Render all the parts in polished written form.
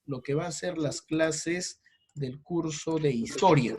lo que va a ser las clases del curso de historia.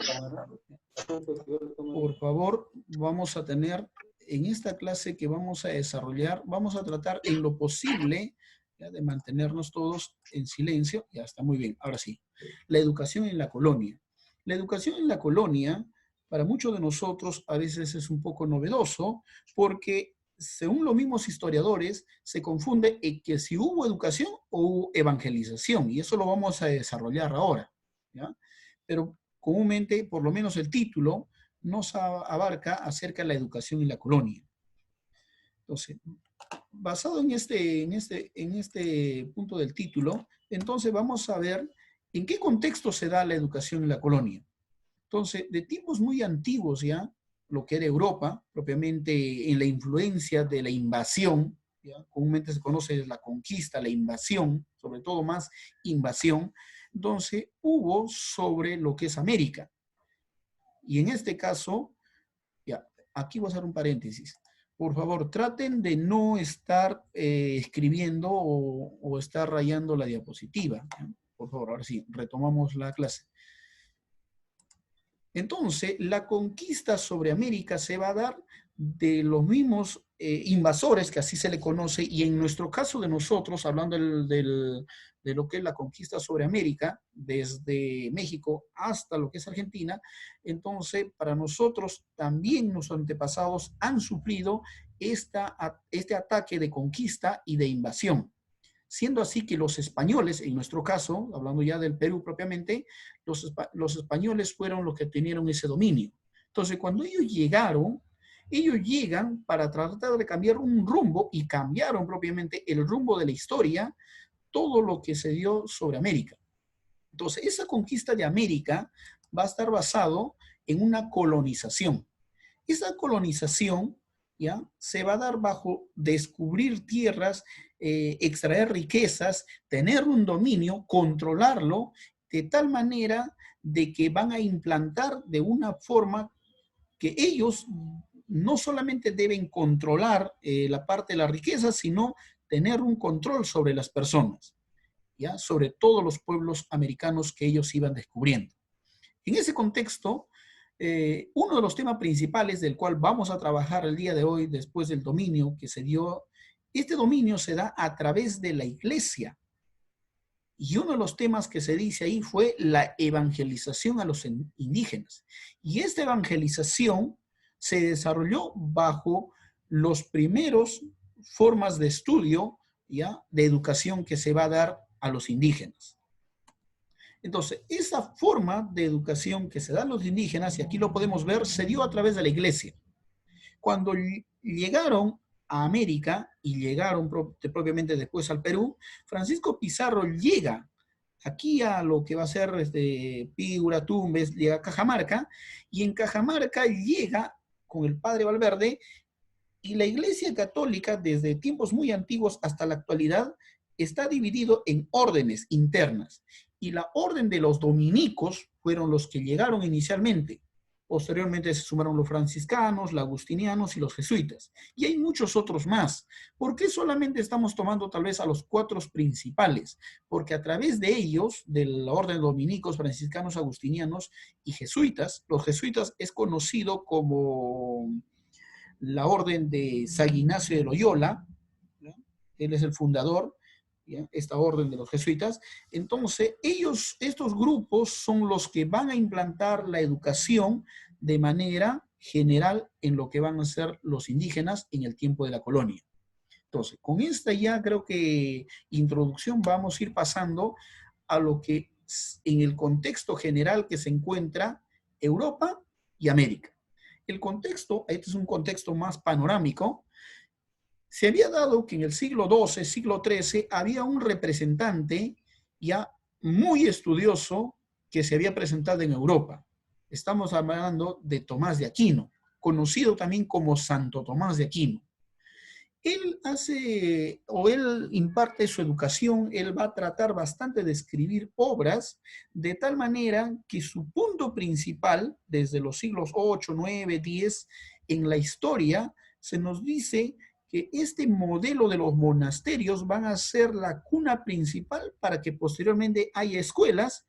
Por favor, vamos a tener en esta clase que vamos a desarrollar, vamos a tratar en lo posible ya, de mantenernos todos en silencio. Ya está muy bien. Ahora sí, la educación en la colonia. La educación en la colonia, para muchos de nosotros, a veces es un poco novedoso, porque según los mismos historiadores, se confunde en que si hubo educación o hubo evangelización, y eso lo vamos a desarrollar ahora, ¿ya? Pero comúnmente, por lo menos el título, nos abarca acerca de la educación en la colonia. Entonces, basado en este punto del título, entonces vamos a ver en qué contexto se da la educación en la colonia. Entonces, de tiempos muy antiguos ya, lo que era Europa, propiamente en la influencia de la invasión, ¿ya? Comúnmente se conoce la conquista, la invasión, sobre todo más invasión, entonces hubo sobre lo que es América. Y en este caso, ya, aquí voy a hacer un paréntesis. Por favor, traten de no estar escribiendo o estar rayando la diapositiva, ¿ya? Por favor, ahora sí, retomamos la clase. Entonces, la conquista sobre América se va a dar de los mismos invasores, que así se le conoce, y en nuestro caso de nosotros, hablando de lo que es la conquista sobre América, desde México hasta lo que es Argentina, entonces para nosotros también nuestros antepasados han sufrido este ataque de conquista y de invasión. Siendo así que los españoles, en nuestro caso, hablando ya del Perú propiamente, los españoles fueron los que tenieron ese dominio. Entonces, cuando ellos llegan para tratar de cambiar un rumbo y cambiaron propiamente el rumbo de la historia, todo lo que se dio sobre América. Entonces, esa conquista de América va a estar basado en una colonización. Esa colonización ¿ya? Se va a dar bajo descubrir tierras, extraer riquezas, tener un dominio, controlarlo, de tal manera de que van a implantar de una forma que ellos no solamente deben controlar la parte de la riqueza, sino tener un control sobre las personas, ¿ya? Sobre todos los pueblos americanos que ellos iban descubriendo. En ese contexto, uno de los temas principales del cual vamos a trabajar el día de hoy, después del dominio que se dio, este dominio se da a través de la iglesia. Y uno de los temas que se dice ahí fue la evangelización a los indígenas. Y esta evangelización se desarrolló bajo los primeros formas de estudio, ¿ya? De educación que se va a dar a los indígenas. Entonces, esa forma de educación que se da a los indígenas, y aquí lo podemos ver, se dio a través de la iglesia. Cuando llegaron a América y llegaron propiamente después al Perú, Francisco Pizarro llega aquí a lo que va a ser Piura, Tumbes, llega a Cajamarca, y en Cajamarca llega con el padre Valverde, y la Iglesia Católica, desde tiempos muy antiguos hasta la actualidad, está dividido en órdenes internas. Y la orden de los dominicos fueron los que llegaron inicialmente. Posteriormente se sumaron los franciscanos, los agustinianos y los jesuitas. Y hay muchos otros más. ¿Por qué solamente estamos tomando tal vez a los 4 principales? Porque a través de ellos, de la orden de dominicos, franciscanos, agustinianos y jesuitas, los jesuitas es conocido como la orden de San Ignacio de Loyola, ¿ya? Él es el fundador, ¿ya? Esta orden de los jesuitas. Entonces, estos grupos son los que van a implantar la educación de manera general en lo que van a ser los indígenas en el tiempo de la colonia. Entonces, con esta ya creo que introducción vamos a ir pasando a lo que en el contexto general que se encuentra Europa y América. El contexto, este es un contexto más panorámico, se había dado que en el siglo XII, siglo XIII, había un representante ya muy estudioso que se había presentado en Europa. Estamos hablando de Tomás de Aquino, conocido también como Santo Tomás de Aquino. Él imparte su educación, él va a tratar bastante de escribir obras de tal manera que su punto principal, desde los siglos 8, 9, 10, en la historia, se nos dice que este modelo de los monasterios van a ser la cuna principal para que posteriormente haya escuelas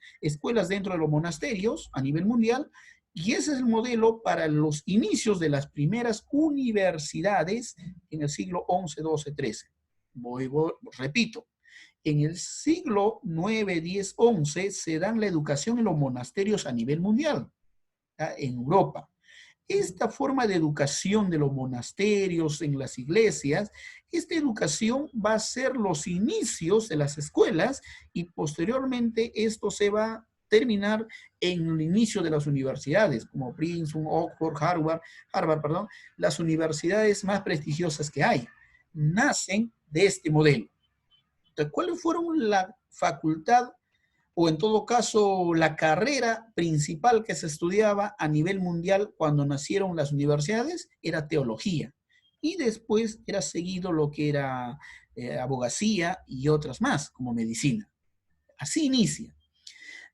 dentro de los monasterios a nivel mundial, y ese es el modelo para los inicios de las primeras universidades en el siglo XI, XII, XIII. Repito, en el siglo IX, X, XI se dan la educación en los monasterios a nivel mundial, ¿ya? En Europa. Esta forma de educación de los monasterios en las iglesias, esta educación va a ser los inicios de las escuelas y posteriormente esto se va a terminar en el inicio de las universidades, como Princeton, Oxford, Harvard, las universidades más prestigiosas que hay, nacen de este modelo. Entonces, ¿cuáles fueron la facultad o en todo caso la carrera principal que se estudiaba a nivel mundial cuando nacieron las universidades? Era teología. Y después era seguido lo que era abogacía y otras más, como medicina. Así inicia.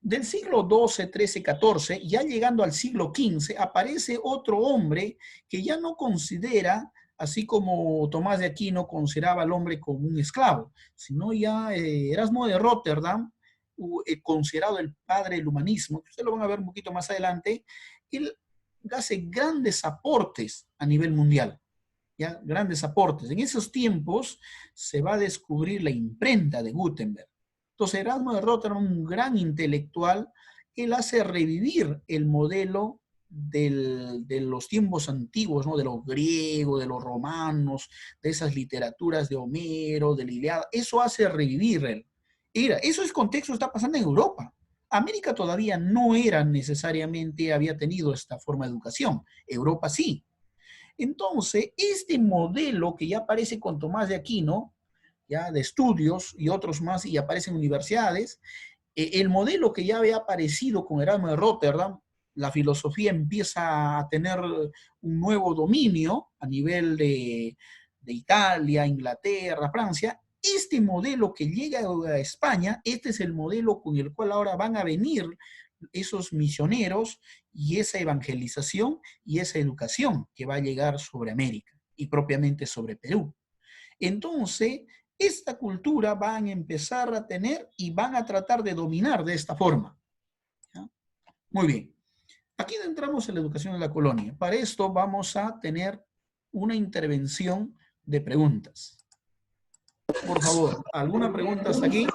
Del siglo XII, XIII, XIV, ya llegando al siglo XV, aparece otro hombre que ya no considera, así como Tomás de Aquino consideraba al hombre como un esclavo, sino ya Erasmo de Rotterdam, considerado el padre del humanismo, que ustedes lo van a ver un poquito más adelante, él hace grandes aportes a nivel mundial, ¿ya? Grandes aportes. En esos tiempos se va a descubrir la imprenta de Gutenberg. Entonces, Erasmo de Rotterdam, un gran intelectual, él hace revivir el modelo de los tiempos antiguos, ¿no? De los griegos, de los romanos, de esas literaturas de Homero, de la Ilíada. Eso hace revivir él. Mira, eso es contexto, está pasando en Europa. América todavía no era necesariamente, había tenido esta forma de educación. Europa sí. Entonces, este modelo que ya aparece con Tomás de Aquino, ya de estudios y otros más, y aparecen universidades, el modelo que ya había aparecido con Erasmo de Rotterdam, la filosofía empieza a tener un nuevo dominio a nivel de Italia, Inglaterra, Francia. Este modelo que llega a España, este es el modelo con el cual ahora van a venir esos misioneros y esa evangelización y esa educación que va a llegar sobre América y propiamente sobre Perú. Entonces, esta cultura van a empezar a tener y van a tratar de dominar de esta forma. ¿Ya? Muy bien. Aquí entramos en la educación de la colonia. Para esto vamos a tener una intervención de preguntas. Por favor, ¿alguna pregunta hasta aquí?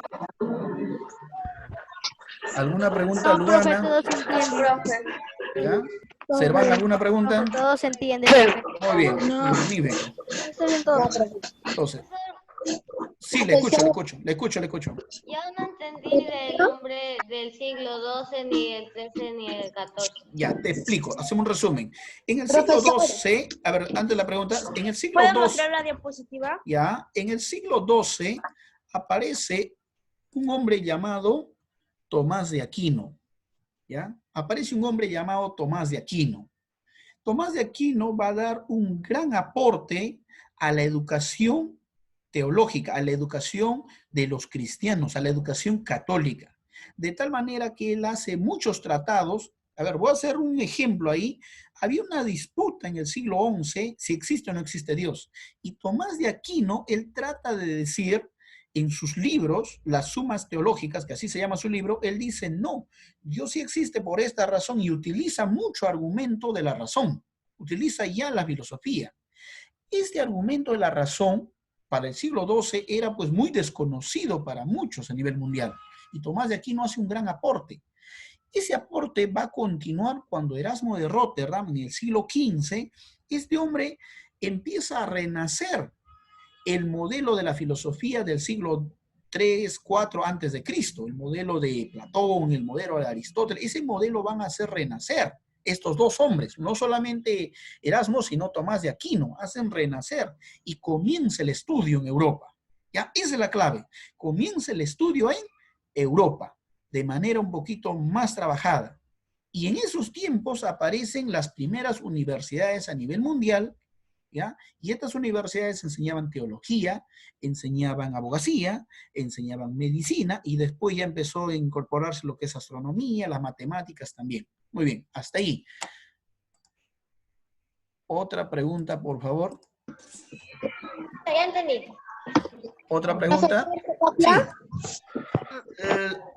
¿Alguna pregunta, No, profe, Luana? todo se entiende. ¿Ya? ¿Servan alguna pregunta? Profe, todo se entiende, profe. Muy bien, No, magnífico. está bien todo. Entonces, sí, le escucho. Yo no entendí del nombre del siglo XII, ni el XIII, ni el XIV. Ya, te explico, hacemos un resumen. En el siglo XII, a ver, antes de la pregunta, en el siglo ¿Puede XII, mostrar la diapositiva? ya, en el siglo XII aparece un hombre llamado Tomás de Aquino, ¿ya? Aparece un hombre llamado Tomás de Aquino. Tomás de Aquino va a dar un gran aporte a la educación teológica, a la educación de los cristianos, a la educación católica. De tal manera que él hace muchos tratados. A ver, voy a hacer un ejemplo ahí. Había una disputa en el siglo XI si existe o no existe Dios. Y Tomás de Aquino, él trata de decir en sus libros, las sumas teológicas, que así se llama su libro, él dice, no, Dios sí existe por esta razón y utiliza mucho argumento de la razón, utiliza ya la filosofía. Este argumento de la razón para el siglo XII era pues muy desconocido para muchos a nivel mundial y Tomás de Aquino hace un gran aporte. Ese aporte va a continuar cuando Erasmo de Rotterdam en el siglo XV, este hombre empieza a renacer el modelo de la filosofía del siglo 3, 4 antes de Cristo, el modelo de Platón, el modelo de Aristóteles, ese modelo van a hacer renacer estos dos hombres, no solamente Erasmo, sino Tomás de Aquino, hacen renacer y comienza el estudio en Europa. ¿Ya? Esa es la clave, comienza el estudio en Europa, de manera un poquito más trabajada. Y en esos tiempos aparecen las primeras universidades a nivel mundial, ¿ya? Y estas universidades enseñaban teología, enseñaban abogacía, enseñaban medicina y después ya empezó a incorporarse lo que es astronomía, las matemáticas también. Muy bien, hasta ahí. Otra pregunta, por favor. Ya entendí. ¿Otra pregunta? Sí.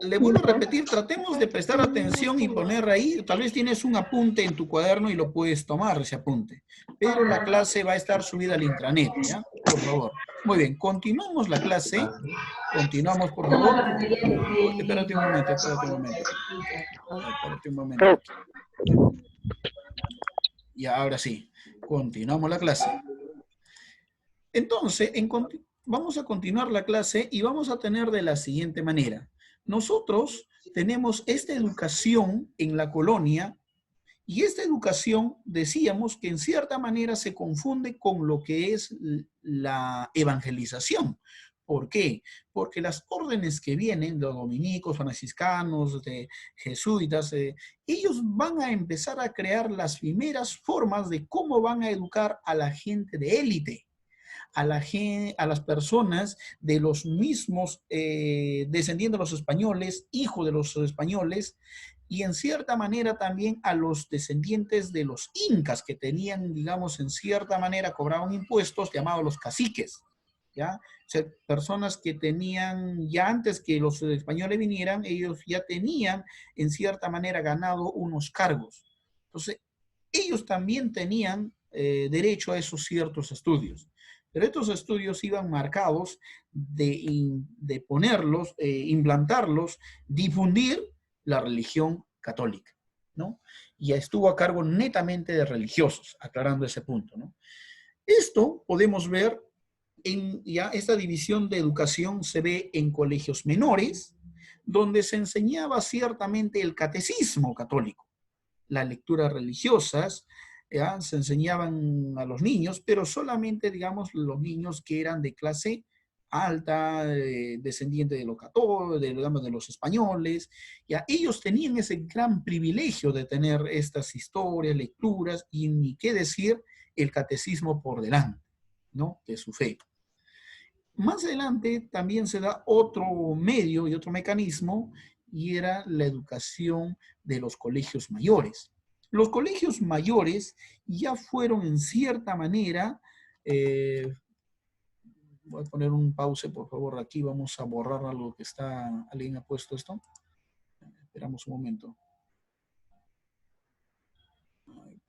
Le vuelvo a repetir, tratemos de prestar atención y poner ahí, tal vez tienes un apunte en tu cuaderno y lo puedes tomar ese apunte, pero la clase va a estar subida al intranet, ¿ya? Por favor. Muy bien, continuamos la clase, continuamos por favor. Espérate un momento, espérate un momento. Espérate un momento. Ya, ahora sí, continuamos la clase. Entonces, vamos a continuar la clase y vamos a tener de la siguiente manera. Nosotros tenemos esta educación en la colonia y esta educación decíamos que en cierta manera se confunde con lo que es la evangelización. ¿Por qué? Porque las órdenes que vienen de los dominicos, franciscanos, de jesuitas, ellos van a empezar a crear las primeras formas de cómo van a educar a la gente de élite. A las personas de los mismos descendientes de los españoles, hijos de los españoles, y en cierta manera también a los descendientes de los incas que tenían, digamos, en cierta manera cobraban impuestos llamados los caciques, ¿ya? O sea, personas que tenían, ya antes que los españoles vinieran, ellos ya tenían en cierta manera ganado unos cargos. Entonces, ellos también tenían derecho a esos ciertos estudios. Pero estos estudios iban marcados de ponerlos, implantarlos, difundir la religión católica, ¿no? Y estuvo a cargo netamente de religiosos, aclarando ese punto, ¿no? Esto podemos ver en ya esta división de educación se ve en colegios menores, donde se enseñaba ciertamente el catecismo católico, las lecturas religiosas, ¿ya? Se enseñaban a los niños, pero solamente, digamos, los niños que eran de clase alta, descendiente de los católicos, digamos, de los españoles, ya ellos tenían ese gran privilegio de tener estas historias, lecturas, y ni qué decir el catecismo por delante, ¿no? De su fe. Más adelante también se da otro medio y otro mecanismo, y era la educación de los colegios mayores. Los colegios mayores ya fueron en cierta manera, voy a poner un pause por favor aquí, vamos a borrar algo que está, alguien ha puesto esto. Esperamos un momento.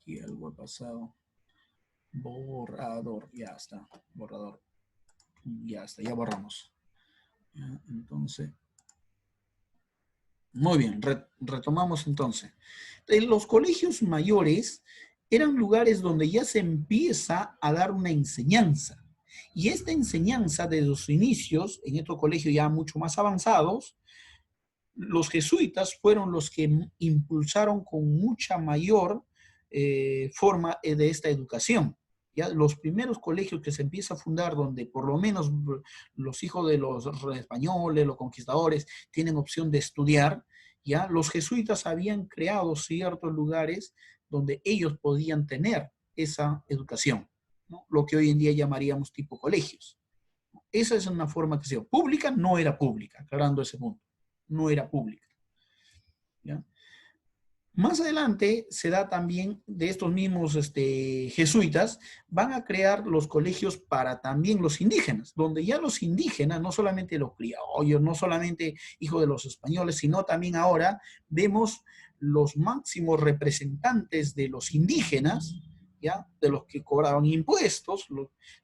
Aquí algo ha pasado. Borrador, ya está, borrador. Ya está, ya borramos. Ya, entonces, muy bien, retomamos entonces. Los colegios mayores eran lugares donde ya se empieza a dar una enseñanza. Y esta enseñanza desde los inicios, en estos colegios ya mucho más avanzados, los jesuitas fueron los que impulsaron con mucha mayor forma de esta educación. ¿Ya? Los primeros colegios que se empieza a fundar, donde por lo menos los hijos de los españoles, los conquistadores, tienen opción de estudiar, ¿ya? Los jesuitas habían creado ciertos lugares donde ellos podían tener esa educación, ¿no? Lo que hoy en día llamaríamos tipo colegios. Esa es una forma que se dio. Pública no era pública, aclarando ese punto. No era pública. ¿Ya? Más adelante se da también de estos mismos jesuitas, van a crear los colegios para también los indígenas, donde ya los indígenas, no solamente los criollos, no solamente hijos de los españoles, sino también ahora vemos los máximos representantes de los indígenas, ¿ya? De los que cobraban impuestos,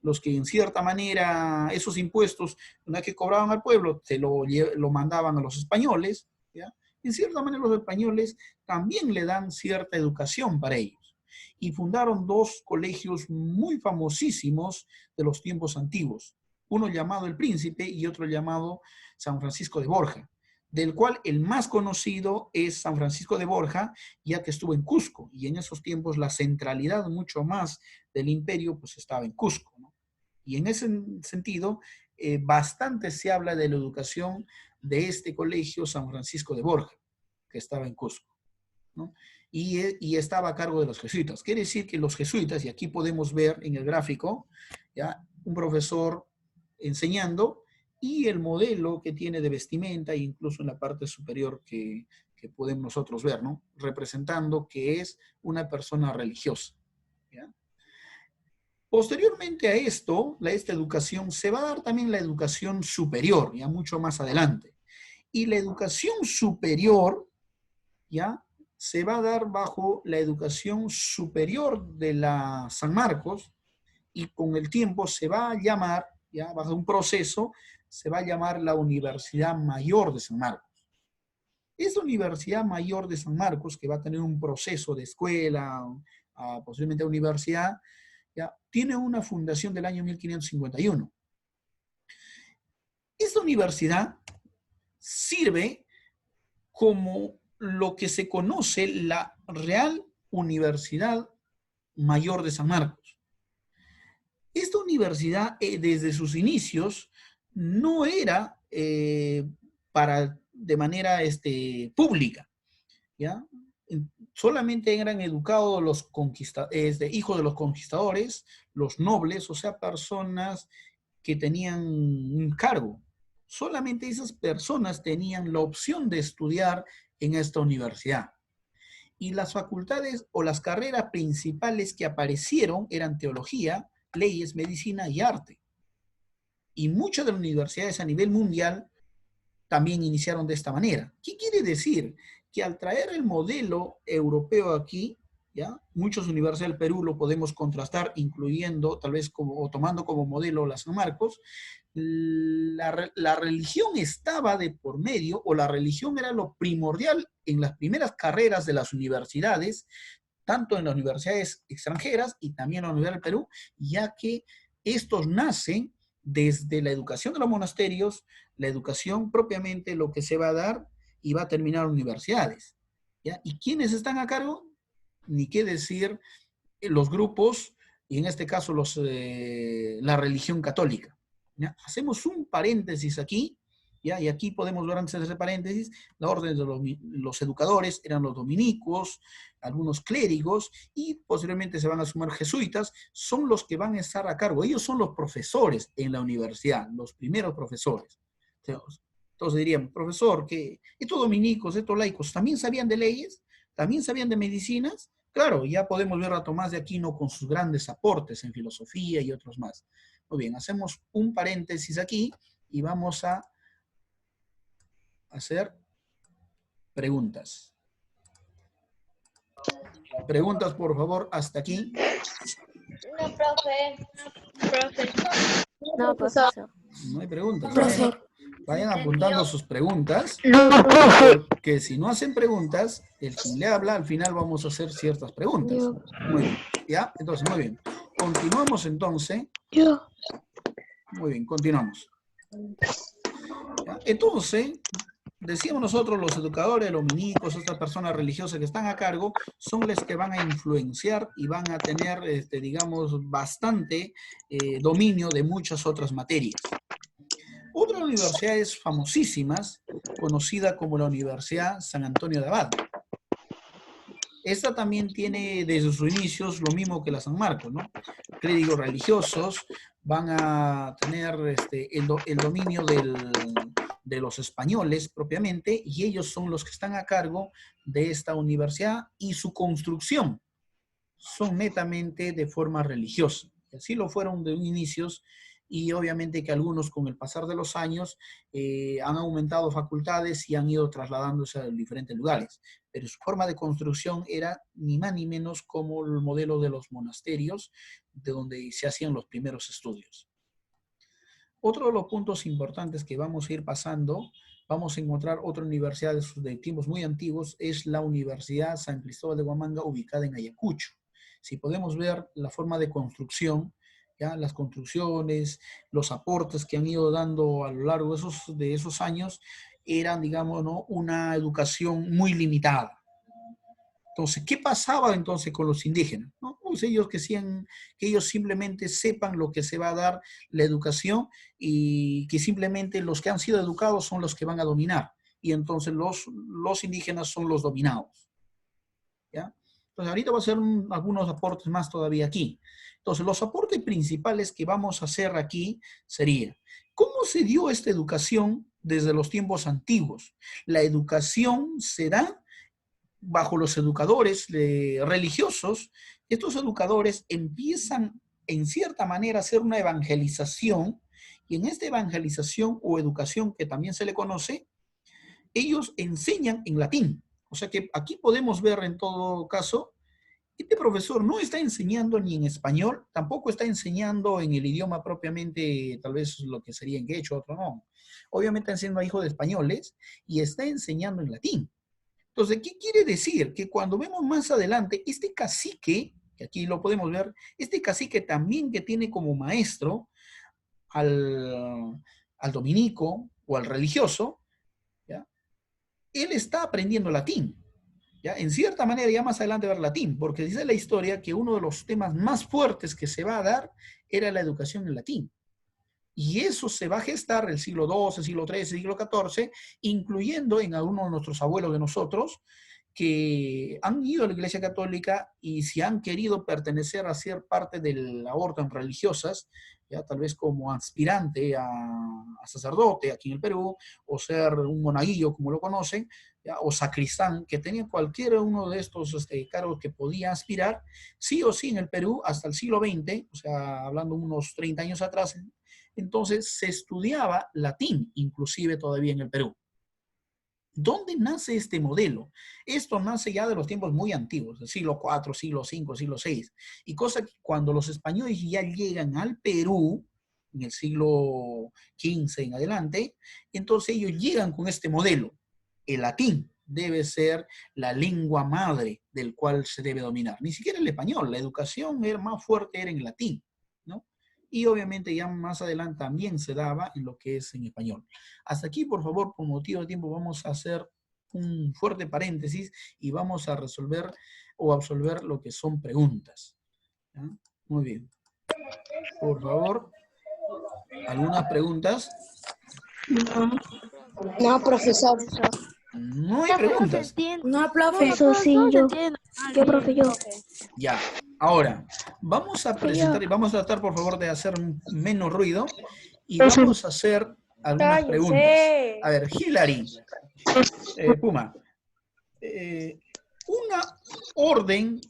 los que en cierta manera esos impuestos, una vez que cobraban al pueblo, se lo mandaban a los españoles, ¿ya? En cierta manera los españoles también le dan cierta educación para ellos. Y fundaron dos colegios muy famosísimos de los tiempos antiguos. Uno llamado El Príncipe y otro llamado San Francisco de Borja, del cual el más conocido es San Francisco de Borja, ya que estuvo en Cusco. Y en esos tiempos la centralidad mucho más del imperio pues estaba en Cusco, ¿no? Y en ese sentido, bastante se habla de la educación de este colegio San Francisco de Borja, que estaba en Cusco, ¿no? Y estaba a cargo de los jesuitas. Quiere decir que los jesuitas, y aquí podemos ver en el gráfico, ¿ya? Un profesor enseñando y el modelo que tiene de vestimenta, incluso en la parte superior que podemos nosotros ver, ¿no? Representando que es una persona religiosa, ¿ya? Posteriormente a esto, esta educación, se va a dar también la educación superior, ya mucho más adelante. Y la educación superior, ya, se va a dar bajo la educación superior de la San Marcos, y con el tiempo se va a llamar, ya, bajo un proceso, se va a llamar la Universidad Mayor de San Marcos. Esta Universidad Mayor de San Marcos, que va a tener un proceso de escuela, posiblemente universidad, ya, tiene una fundación del año 1551. Esta universidad sirve como lo que se conoce la Real Universidad Mayor de San Marcos. Esta universidad, desde sus inicios, no era de manera pública, ¿ya? Solamente eran educados los hijos de los conquistadores, los nobles, o sea, personas que tenían un cargo. Solamente esas personas tenían la opción de estudiar en esta universidad. Y las facultades o las carreras principales que aparecieron eran teología, leyes, medicina y arte. Y muchas de las universidades a nivel mundial también iniciaron de esta manera. ¿Qué quiere decir? Que al traer el modelo europeo aquí, ¿ya? Muchas universidades del Perú lo podemos contrastar, incluyendo, tal vez, o tomando como modelo la San Marcos, la religión estaba de por medio, o la religión era lo primordial en las primeras carreras de las universidades, tanto en las universidades extranjeras y también en la Universidad del Perú, ya que estos nacen desde la educación de los monasterios, la educación propiamente, lo que se va a dar y va a terminar universidades, ¿ya? ¿Y quiénes están a cargo? Ni qué decir los grupos, y en este caso la religión católica, ¿ya? Hacemos un paréntesis aquí, ¿ya? Y aquí podemos ver, antes de ese paréntesis, la orden de los educadores eran los dominicos, algunos clérigos, y posiblemente se van a sumar jesuitas, son los que van a estar a cargo. Ellos son los profesores en la universidad, los primeros profesores. Entonces dirían, profesor, que estos dominicos, estos laicos, ¿también sabían de leyes? ¿También sabían de medicinas? Claro, ya podemos ver a Tomás de Aquino con sus grandes aportes en filosofía y otros más. Muy bien, hacemos un paréntesis aquí y vamos a hacer preguntas. Preguntas, por favor, hasta aquí. No, profe. No, profesor. No hay preguntas. Profesor. Vayan apuntando sus preguntas, porque si no hacen preguntas, el quien le habla, al final vamos a hacer ciertas preguntas. Muy bien, ¿ya? Entonces, muy bien. Continuamos entonces. Muy bien, continuamos. ¿Ya? Entonces, decíamos nosotros, los educadores, los minicos, estas personas religiosas que están a cargo, son las que van a influenciar y van a tener, digamos, bastante dominio de muchas otras materias. Otra universidad es famosísimas, conocida como la Universidad San Antonio de Abad. Esta también tiene desde sus inicios lo mismo que la San Marcos, ¿no? Clérigos religiosos van a tener el dominio de los españoles propiamente, y ellos son los que están a cargo de esta universidad, y su construcción son netamente de forma religiosa. Y así lo fueron de inicios, y obviamente que algunos con el pasar de los años han aumentado facultades y han ido trasladándose a diferentes lugares. Pero su forma de construcción era ni más ni menos como el modelo de los monasterios, de donde se hacían los primeros estudios. Otro de los puntos importantes que vamos a ir pasando, vamos a encontrar otra universidad de tiempos muy antiguos, es la Universidad San Cristóbal de Huamanga, ubicada en Ayacucho. Si podemos ver la forma de construcción, ¿ya? Las construcciones, los aportes que han ido dando a lo largo de esos años, eran, digamos, ¿no?, una educación muy limitada. Entonces, ¿qué pasaba entonces con los indígenas? ¿No? Pues ellos que ellos simplemente sepan lo que se va a dar la educación, y que simplemente los que han sido educados son los que van a dominar. Y entonces los indígenas son los dominados, ¿ya? Entonces, ahorita voy a hacer algunos aportes más todavía aquí. Entonces, los aportes principales que vamos a hacer aquí sería, ¿cómo se dio esta educación desde los tiempos antiguos? La educación se da bajo los educadores religiosos. Estos educadores empiezan en cierta manera, hacer una evangelización, y en esta evangelización o educación que también se le conoce, ellos enseñan en latín. O sea que aquí podemos ver en todo caso, este profesor no está enseñando ni en español, tampoco está enseñando en el idioma propiamente, tal vez lo que sería en quechua, otro no. Obviamente están siendo hijos de españoles y está enseñando en latín. Entonces, ¿qué quiere decir? Que cuando vemos más adelante, este cacique, que aquí lo podemos ver, este cacique también que tiene como maestro al dominico o al religioso, ¿ya? Él está aprendiendo latín. ¿Ya? En cierta manera, ya más adelante ver latín, porque dice la historia que uno de los temas más fuertes que se va a dar era la educación en latín. Y eso se va a gestar el siglo XII, siglo XIII, siglo XIV, incluyendo en algunos de nuestros abuelos de nosotros, que han ido a la Iglesia Católica y si han querido pertenecer a ser parte de la orden religiosas, ya tal vez como aspirante a sacerdote aquí en el Perú, o ser un monaguillo, como lo conocen, ¿ya? O sacristán, que tenía cualquiera uno de estos cargos que podía aspirar, sí o sí en el Perú hasta el siglo XX, o sea, hablando unos 30 años atrás, entonces se estudiaba latín, inclusive todavía en el Perú. ¿Dónde nace este modelo? Esto nace ya de los tiempos muy antiguos, del siglo IV, siglo V, siglo VI. Y cosa que cuando los españoles ya llegan al Perú, en el siglo XV en adelante, entonces ellos llegan con este modelo. El latín debe ser la lengua madre del cual se debe dominar. Ni siquiera el español, la educación era más fuerte era en latín, ¿no? Y obviamente ya más adelante también se daba en lo que es en español. Hasta aquí, por favor, por motivo de tiempo, vamos a hacer un fuerte paréntesis y vamos a resolver o absolver lo que son preguntas. ¿Ya? Muy bien. Por favor, ¿algunas preguntas? No, profesor. No hay Profe, no se preguntas. entiende. No, No, profe. no, Eso no, sí, no se yo. entiende. Yo, profe, yo. Ya. Ahora, vamos a Profe, presentar y yo. vamos a tratar, por favor, de hacer menos ruido y vamos a hacer algunas preguntas. A ver, Hilary, Puma, una orden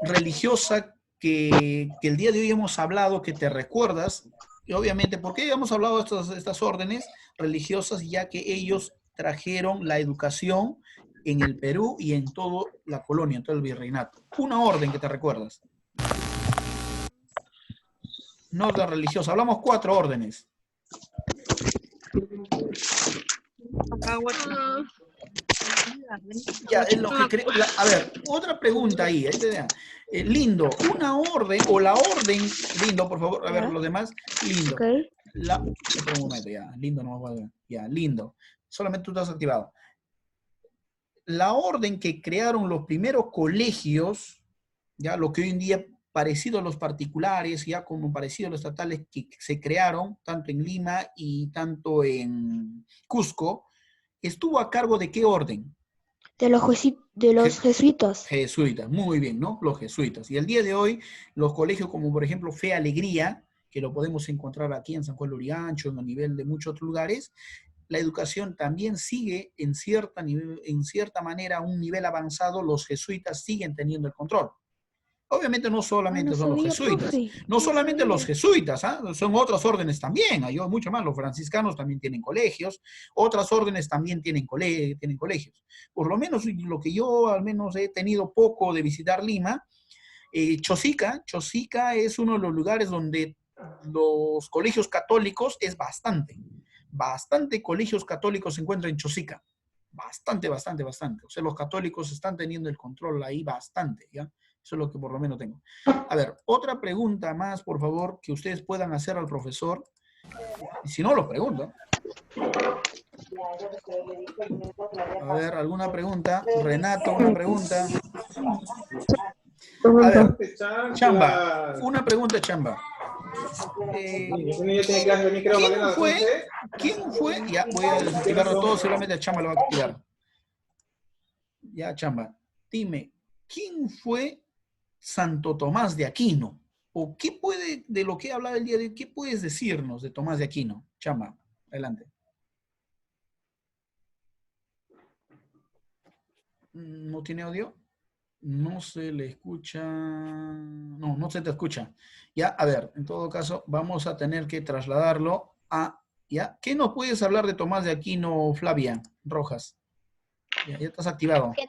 religiosa que el día de hoy hemos hablado, que te recuerdas, y obviamente, ¿por qué hemos hablado de estas órdenes religiosas? Ya que ellos trajeron la educación en el Perú y en toda la colonia, en todo el virreinato. Una orden que te recuerdas. No orden religiosa, hablamos 4 órdenes. Ya, es lo que a ver, otra pregunta ahí. Lindo, una orden, o la orden, Lindo, por favor, a ver, los demás, Lindo. Ok. Espera un momento, ya, Lindo no va a ver. Ya, Lindo. Solamente tú estás activado. La orden que crearon los primeros colegios, ya lo que hoy en día parecido a los particulares, ya como parecido a los estatales que se crearon, tanto en Lima y tanto en Cusco, ¿estuvo a cargo de qué orden? De los jesuitas. Jesuitas, muy bien, ¿no? Los jesuitas. Y el día de hoy, los colegios como por ejemplo Fe Alegría, que lo podemos encontrar aquí en San Juan de Lurigancho, a nivel de muchos otros lugares, la educación también sigue en cierta manera a un nivel avanzado, los jesuitas siguen teniendo el control. Obviamente no solamente son los jesuitas, no solamente los jesuitas, ¿ah? Son otras órdenes también, hay mucho más, los franciscanos también tienen colegios, otras órdenes también tienen colegios. Por lo menos lo que yo al menos he tenido poco de visitar Lima, Chosica es uno de los lugares donde los colegios católicos es bastante colegios católicos se encuentran en Chosica, bastante. O sea, los católicos están teniendo el control ahí bastante, ¿ya? Eso es lo que por lo menos tengo. A ver, otra pregunta más, por favor, que ustedes puedan hacer al profesor. Y si no, lo pregunto. A ver, ¿alguna pregunta? Renato, una pregunta. A ver, Chamba, una pregunta, Chamba. ¿Quién fue? Ya, voy a desactivarlo todo, seguramente a Chamba lo va a activar. Ya, Chamba, dime, ¿quién fue Santo Tomás de Aquino? ¿O qué puede, de lo que he hablado el día de hoy, qué puedes decirnos de Tomás de Aquino? Chamba, adelante. ¿No tiene audio? No se le escucha. No, no se te escucha. Ya, a ver, en todo caso, vamos a tener que trasladarlo a. ¿Ya? ¿Qué nos puedes hablar de Tomás de Aquino, Flavia Rojas? Ya estás activado. Que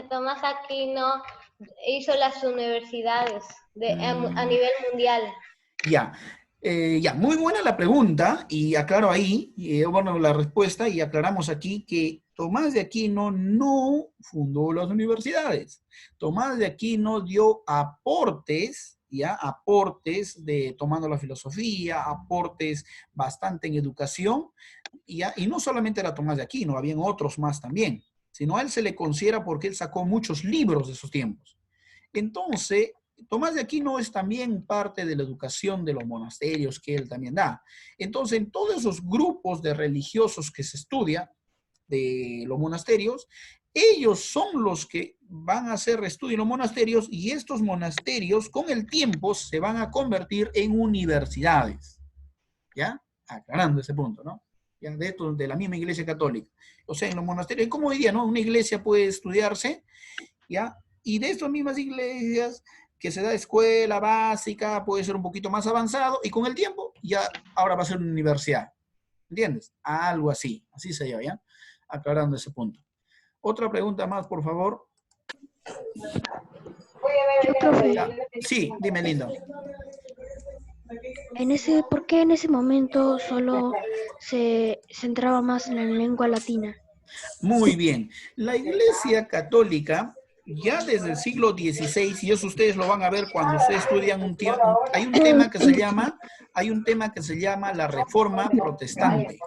Tomás Aquino hizo las universidades a nivel mundial. Ya. Ya, muy buena la pregunta y aclaro ahí, bueno, la respuesta y aclaramos aquí que Tomás de Aquino no fundó las universidades. Tomás de Aquino dio aportes, ya, aportes de tomando la filosofía, aportes bastante en educación, ya, y no solamente era Tomás de Aquino, habían otros más también, sino a él se le considera porque él sacó muchos libros de esos tiempos. Entonces, Tomás de Aquino es también parte de la educación de los monasterios que él también da. Entonces, en todos esos grupos de religiosos que se estudia de los monasterios, ellos son los que van a hacer estudio en los monasterios y estos monasterios con el tiempo se van a convertir en universidades. ¿Ya? Aclarando ese punto, ¿no? Ya, de la misma iglesia católica. O sea, en los monasterios, como hoy día, ¿no? Una iglesia puede estudiarse, ¿ya? Y de estas mismas iglesias que se da escuela básica, puede ser un poquito más avanzado, y con el tiempo ya ahora va a ser una universidad. ¿Entiendes? Algo así, así se llama, ¿ya? Aclarando ese punto. Otra pregunta más, por favor. Yo, profe, Ya. Sí, dime, lindo. ¿por qué en ese momento solo se centraba más en la lengua latina? Muy bien. La Iglesia Católica, ya desde el siglo XVI, y eso ustedes lo van a ver cuando ustedes estudian hay un tema que se llama la Reforma Protestante.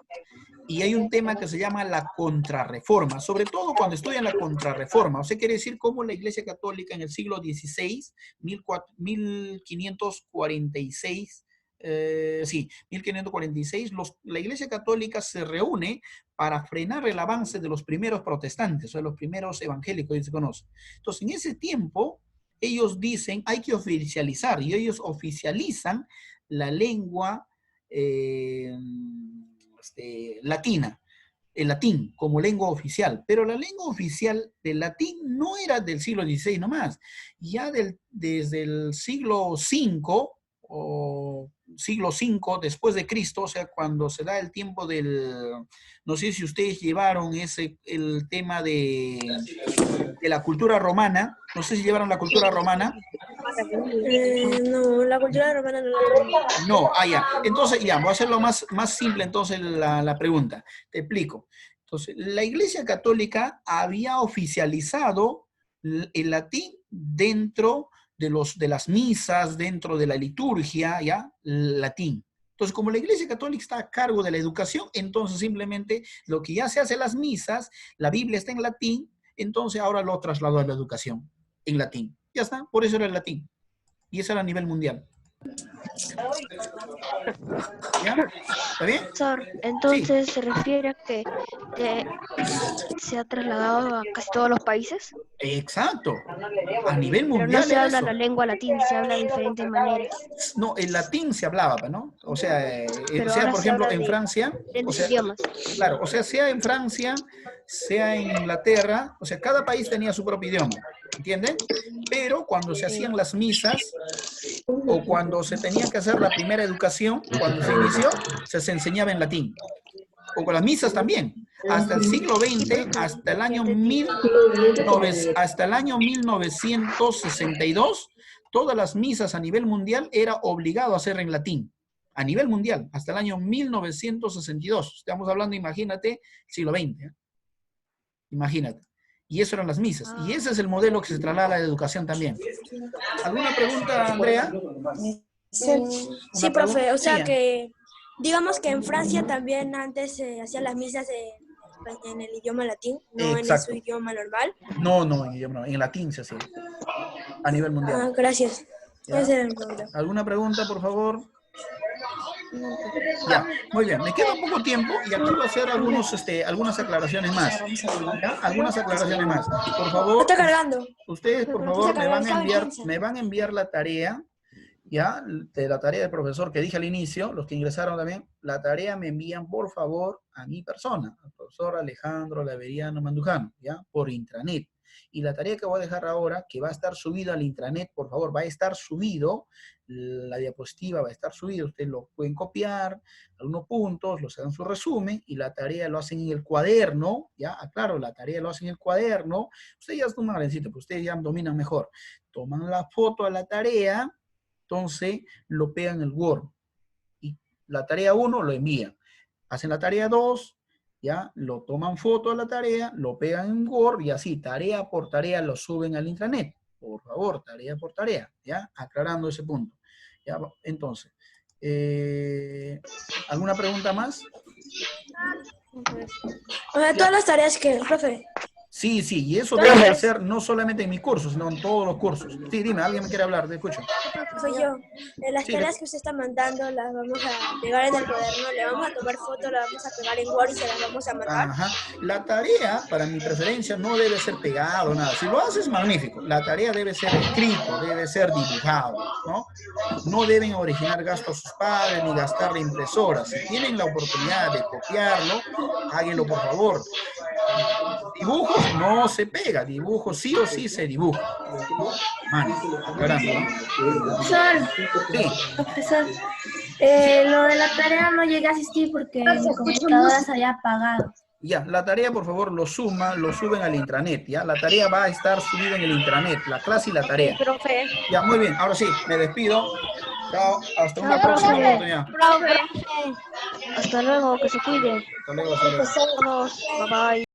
Y hay un tema que se llama la Contrarreforma, sobre todo cuando estudian la Contrarreforma. O sea, quiere decir cómo la Iglesia Católica en el siglo XVI, 1546, 1546, la Iglesia Católica se reúne para frenar el avance de los primeros protestantes, o sea, los primeros evangélicos que se conocen. Entonces, en ese tiempo, ellos dicen, hay que oficializar, y ellos oficializan la lengua latina, el latín como lengua oficial, pero la lengua oficial del latín no era del siglo XVI nomás, ya desde el siglo V o siglo V después de Cristo, o sea, cuando se da el tiempo no sé si ustedes llevaron el tema de la cultura romana, no sé si llevaron la cultura romana. No, la cultura romana no la tengo. No, ya. Entonces, ya, voy a hacerlo más simple entonces la pregunta. Te explico. Entonces, la Iglesia Católica había oficializado el latín dentro de las misas, dentro de la liturgia, ¿ya? Latín. Entonces, como la Iglesia Católica está a cargo de la educación, entonces simplemente lo que ya se hace en las misas, la Biblia está en latín, entonces ahora lo trasladó a la educación en latín. Ya está, por eso era el latín. Y eso era a nivel mundial. ¿Ya? ¿Está bien? Profesor, entonces Sí. se refiere a que se ha trasladado a casi todos los países, Exacto. A nivel pero no mundial se era habla eso. la lengua latín, se habla de diferentes maneras. No, el latín se hablaba, ¿no? O sea, Pero sea ahora por se ejemplo habla en de Francia, o diferentes sea, idiomas. claro, o sea, sea en Francia, sea en Inglaterra, o sea, cada país tenía su propio idioma, ¿entienden? Pero cuando se hacían las misas o cuando se tenía que hacer la primera educación, cuando se inició, se enseñaba en latín. O con las misas también. Hasta el siglo XX, hasta el año 1962, todas las misas a nivel mundial era obligado a hacer en latín. A nivel mundial, hasta el año 1962. Estamos hablando, imagínate, siglo XX. ¿eh? Imagínate. Y eso eran las misas. Y ese es el modelo que se traslada a la educación también. ¿Alguna pregunta, Andrea? Sí, profe, o sea Sí, que digamos que en Francia también antes se hacían las misas en el idioma latín, no en su exacto. idioma normal. No, en latín se hacía. A nivel mundial. Ah, gracias. ¿Ya? Esa era mi pregunta. ¿Alguna pregunta, por favor? Ya, muy bien. Me queda poco tiempo y aquí voy a hacer algunas aclaraciones más. ¿Ya? Algunas aclaraciones más. Por favor, Está cargando. ustedes, por favor, me van a enviar la tarea ya, de la tarea del profesor que dije al inicio, los que ingresaron también, la tarea me envían por favor a mi persona, al profesor Alejandro Laveriano Mandujano, ya, por intranet. Y la tarea que voy a dejar ahora, que va a estar subida al intranet, por favor, va a estar subido, la diapositiva va a estar subida, ustedes lo pueden copiar, algunos puntos, los hagan su resumen, y la tarea lo hacen en el cuaderno, ya, aclaro, la tarea lo hacen en el cuaderno, ustedes ya toman Alencito, pues ustedes ya dominan mejor, toman la foto a la tarea, entonces lo pegan en el Word, y la tarea 1 lo envían, hacen la tarea 2, ya, lo toman foto a la tarea, lo pegan en Word, y así, tarea por tarea, lo suben al intranet, por favor, tarea por tarea, ya, aclarando ese punto, ya, entonces, ¿alguna pregunta más? O sea, todas las tareas que, profe. Sí, sí, y eso debe de hacer no solamente en mis cursos, sino en todos los cursos. Sí, dime, alguien me quiere hablar, te escucho. Soy yo. Las Sí, tareas que usted está mandando las vamos a pegar en el cuaderno, le vamos a tomar fotos, las vamos a pegar en Word y se las vamos a mandar. Ajá. La tarea, para mi preferencia, no debe ser pegado, nada. Si lo haces, magnífico. La tarea debe ser escrito, debe ser dibujado, ¿no? No deben originar gastos sus padres ni gastar la impresora. Si tienen la oportunidad de copiarlo, háganlo por favor. Dibujos no se pega, dibujos sí o sí se dibuja. Mano, aclarando, ¿no? Profesor, Sí. profesor, lo de la tarea no llegué a asistir porque mi computadora se había apagado. Ya, la tarea, por favor, lo suben al intranet, ¿ya? La tarea va a estar subida en el intranet, la clase y la tarea. Profe. Ya, muy bien, ahora sí, me despido. Chao, hasta una próxima oportunidad. Profe. Hasta luego, que se cuide. Hasta luego, hasta luego. Bye bye.